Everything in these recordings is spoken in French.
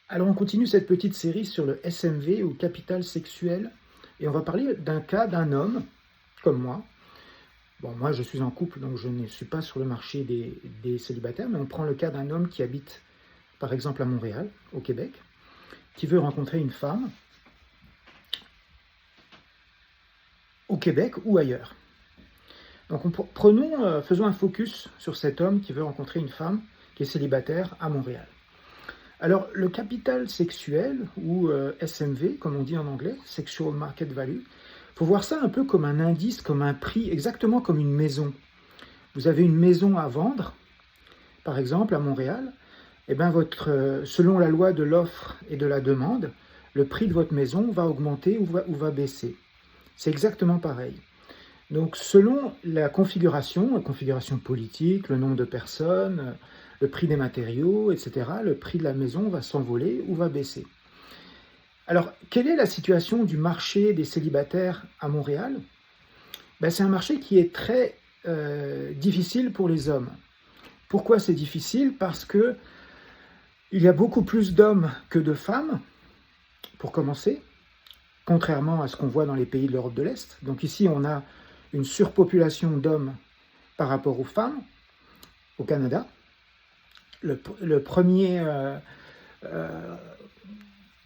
Alors on continue cette petite série sur le SMV ou capital sexuel et on va parler d'un cas d'un homme comme moi. Bon, moi je suis en couple donc je ne suis pas sur le marché des célibataires, mais on prend le cas d'un homme qui habite par exemple à Montréal, au Québec, qui veut rencontrer une femme au Québec ou ailleurs. Donc faisons un focus sur cet homme qui veut rencontrer une femme qui est célibataire à Montréal. Alors, le capital sexuel, ou SMV, comme on dit en anglais, Sexual Market Value, il faut voir ça un peu comme un indice, comme un prix, exactement comme une maison. Vous avez une maison à vendre, par exemple à Montréal, et bien selon la loi de l'offre et de la demande, le prix de votre maison va augmenter ou va baisser. C'est exactement pareil. Donc, selon la configuration politique, le nombre de personnes, le prix des matériaux, etc., le prix de la maison va s'envoler ou va baisser. Alors, quelle est la situation du marché des célibataires à Montréal? C'est un marché qui est très difficile pour les hommes. Pourquoi c'est difficile? Parce que il y a beaucoup plus d'hommes que de femmes, pour commencer, contrairement à ce qu'on voit dans les pays de l'Europe de l'Est. Donc ici, on a une surpopulation d'hommes par rapport aux femmes au Canada. Le premier,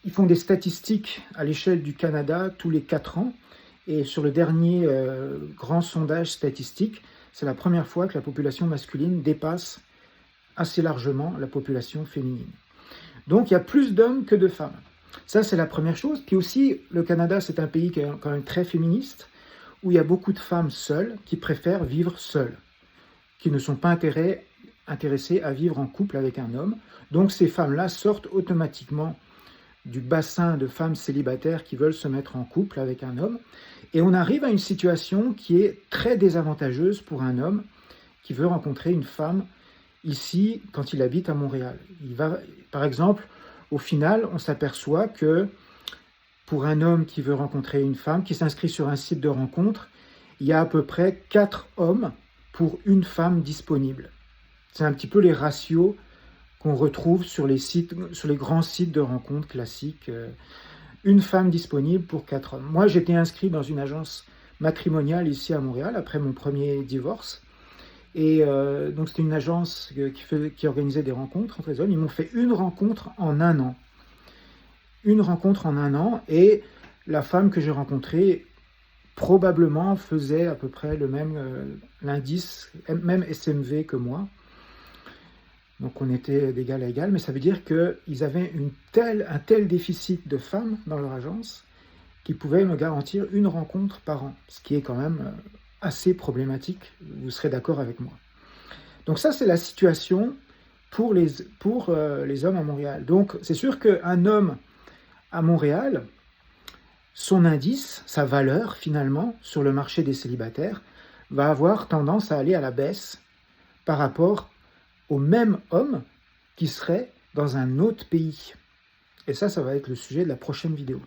ils font des statistiques à l'échelle du Canada tous les 4 ans. Et sur le dernier grand sondage statistique, c'est la première fois que la population masculine dépasse assez largement la population féminine. Donc il y a plus d'hommes que de femmes. Ça, c'est la première chose. Puis aussi, le Canada, c'est un pays qui est quand même très féministe, où il y a beaucoup de femmes seules qui préfèrent vivre seules, qui ne sont pas intéressées à vivre en couple avec un homme. Donc ces femmes-là sortent automatiquement du bassin de femmes célibataires qui veulent se mettre en couple avec un homme. Et on arrive à une situation qui est très désavantageuse pour un homme qui veut rencontrer une femme ici quand il habite à Montréal. Par exemple, au final, on s'aperçoit que pour un homme qui veut rencontrer une femme, qui s'inscrit sur un site de rencontre, il y a à peu près 4 hommes pour une femme disponible. C'est un petit peu les ratios qu'on retrouve sur les grands sites de rencontres classiques. Une femme disponible pour 4 hommes. Moi, j'étais inscrit dans une agence matrimoniale ici à Montréal, après mon premier divorce. Et donc, c'était une agence qui organisait des rencontres entre les hommes. Ils m'ont fait une rencontre en 1 an. Une rencontre en 1 an, et la femme que j'ai rencontrée probablement faisait à peu près le même l'indice, même SMV que moi. Donc on était d'égal à égal, mais ça veut dire qu'ils avaient un tel déficit de femmes dans leur agence qu'ils pouvaient me garantir une rencontre par an, ce qui est quand même assez problématique, vous serez d'accord avec moi. Donc ça, c'est la situation pour les hommes à Montréal. Donc c'est sûr qu'un homme à Montréal, son indice, sa valeur finalement sur le marché des célibataires, va avoir tendance à aller à la baisse par rapport au même homme qui serait dans un autre pays. Et ça va être le sujet de la prochaine vidéo.